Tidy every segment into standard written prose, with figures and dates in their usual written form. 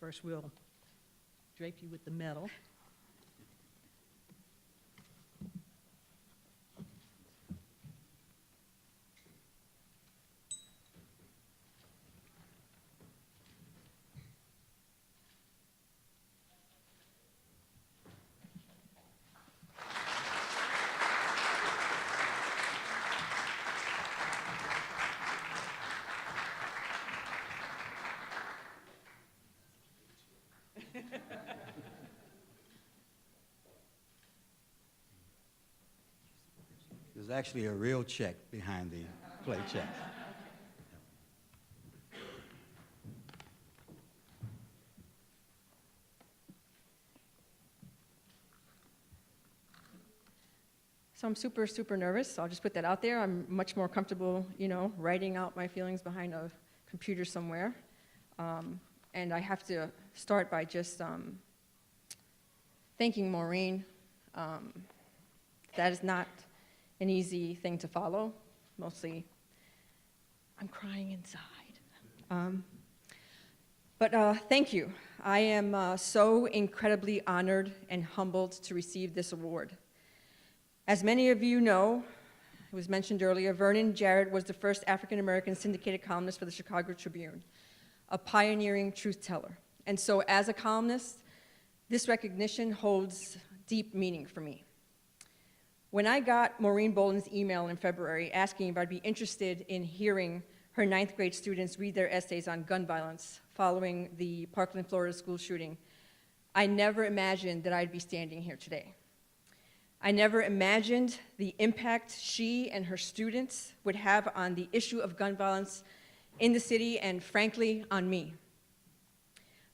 First, we'll drape you with the medal. There's actually a real check behind the play check. So I'm super, super nervous. So I'll just put that out there. I'm much more comfortable, writing out my feelings behind a computer somewhere. And I have to start by just thanking Maureen. That is not an easy thing to follow. Mostly, I'm crying inside. But thank you. I am so incredibly honored and humbled to receive this award. As many of you know, it was mentioned earlier, Vernon Jarrett was the first African-American syndicated columnist for the Chicago Tribune, a pioneering truth teller. And so as a columnist, this recognition holds deep meaning for me. When I got Maureen Boland's email in February asking if I'd be interested in hearing her 9th grade students read their essays on gun violence following the Parkland, Florida school shooting, I never imagined that I'd be standing here today. I never imagined the impact she and her students would have on the issue of gun violence in the city and, frankly, on me.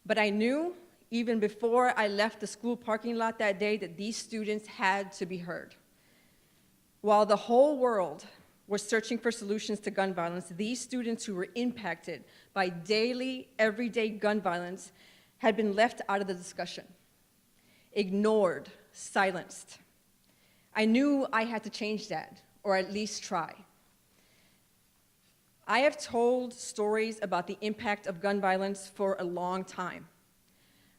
But I knew, even before I left the school parking lot that day, that these students had to be heard. While the whole world was searching for solutions to gun violence, these students who were impacted by daily, everyday gun violence had been left out of the discussion, ignored, silenced. I knew I had to change that, or at least try. I have told stories about the impact of gun violence for a long time.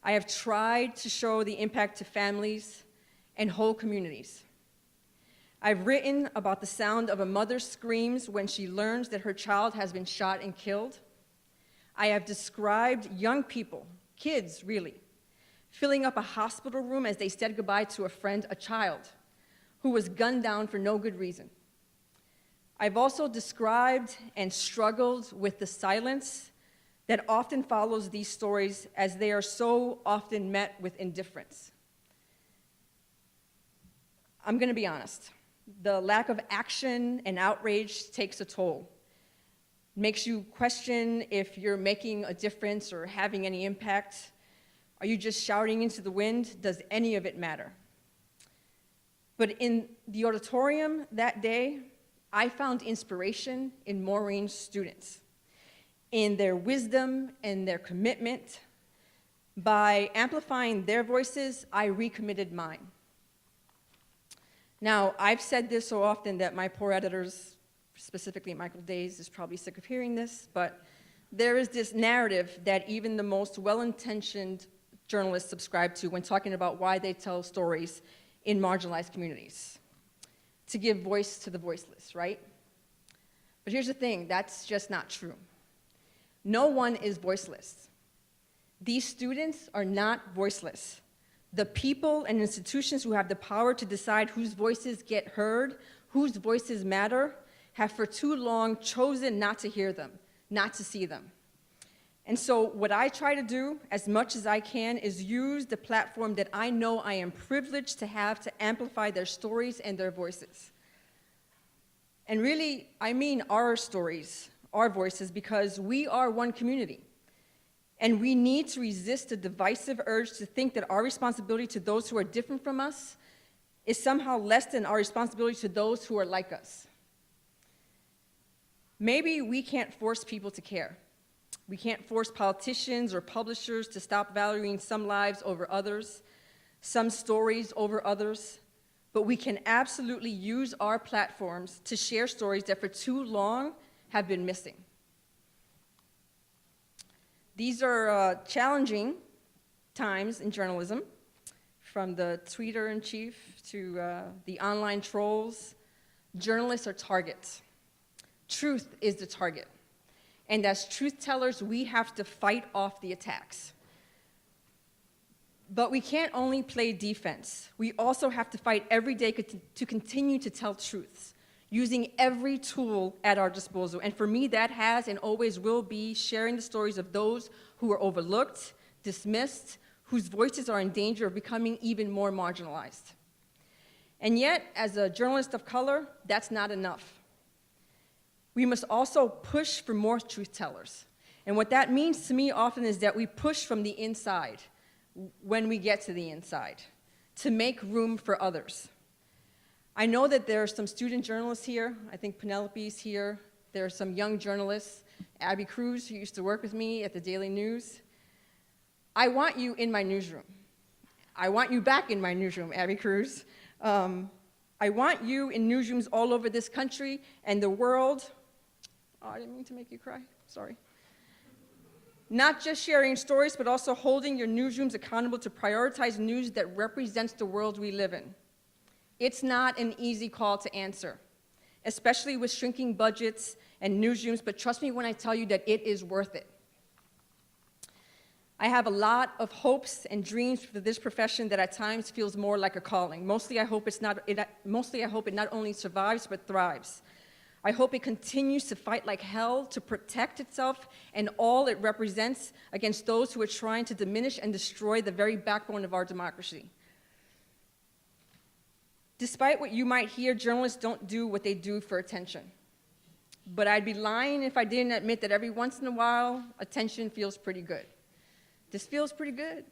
I have tried to show the impact to families and whole communities. I've written about the sound of a mother's screams when she learns that her child has been shot and killed. I have described young people, kids really, filling up a hospital room as they said goodbye to a friend, a child, who was gunned down for no good reason. I've also described and struggled with the silence that often follows these stories, as they are so often met with indifference. I'm going to be honest. The lack of action and outrage takes a toll. It makes you question if you're making a difference or having any impact. Are you just shouting into the wind? Does any of it matter? But in the auditorium that day, I found inspiration in Maureen's students, in their wisdom and their commitment. By amplifying their voices, I recommitted mine. Now, I've said this so often that my poor editors, specifically Michael Days, is probably sick of hearing this, but there is this narrative that even the most well-intentioned journalists subscribe to when talking about why they tell stories in marginalized communities, to give voice to the voiceless, right? But here's the thing, that's just not true. No one is voiceless. These students are not voiceless. The people and institutions who have the power to decide whose voices get heard, whose voices matter, have for too long chosen not to hear them, not to see them. And so what I try to do, as much as I can, is use the platform that I know I am privileged to have to amplify their stories and their voices. And really, I mean our stories, our voices, because we are one community. And we need to resist the divisive urge to think that our responsibility to those who are different from us is somehow less than our responsibility to those who are like us. Maybe we can't force people to care. We can't force politicians or publishers to stop valuing some lives over others, some stories over others, but we can absolutely use our platforms to share stories that for too long have been missing. These are challenging times in journalism, from the tweeter-in-chief to the online trolls. Journalists are targets. Truth is the target. And as truth tellers, we have to fight off the attacks. But we can't only play defense. We also have to fight every day to continue to tell truths, using every tool at our disposal. And for me, that has and always will be sharing the stories of those who are overlooked, dismissed, whose voices are in danger of becoming even more marginalized. And yet, as a journalist of color, that's not enough. We must also push for more truth tellers. And what that means to me often is that we push from the inside when we get to the inside to make room for others. I know that there are some student journalists here. I think Penelope's here. There are some young journalists. Abby Cruz, who used to work with me at the Daily News. I want you in my newsroom. I want you back in my newsroom, Abby Cruz. I want you in newsrooms all over this country and the world. Oh, I didn't mean to make you cry. Sorry. Not just sharing stories, but also holding your newsrooms accountable to prioritize news that represents the world we live in. It's not an easy call to answer, especially with shrinking budgets and newsrooms, but trust me when I tell you that it is worth it. I have a lot of hopes and dreams for this profession that at times feels more like a calling. Mostly I hope it not only survives, but thrives. I hope it continues to fight like hell to protect itself and all it represents against those who are trying to diminish and destroy the very backbone of our democracy. Despite what you might hear, journalists don't do what they do for attention. But I'd be lying if I didn't admit that every once in a while, attention feels pretty good. This feels pretty good.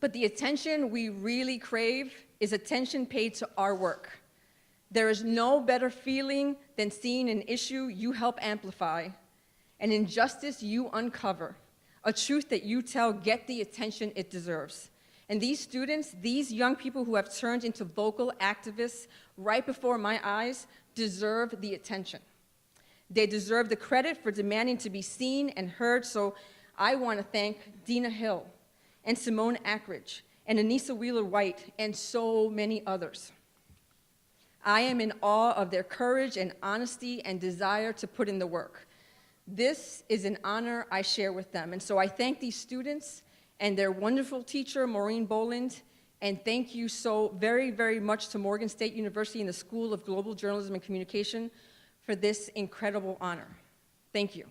But the attention we really crave is attention paid to our work. There is no better feeling than seeing an issue you help amplify, an injustice you uncover, a truth that you tell get the attention it deserves. And these students, these young people who have turned into vocal activists right before my eyes, deserve the attention. They deserve the credit for demanding to be seen and heard, so I want to thank Dina Hill and Simone Ackridge and Anissa Wheeler-White and so many others. I am in awe of their courage and honesty and desire to put in the work. This is an honor I share with them, and so I thank these students and their wonderful teacher, Maureen Boland, and thank you so very, very much to Morgan State University and the School of Global Journalism and Communication for this incredible honor. Thank you.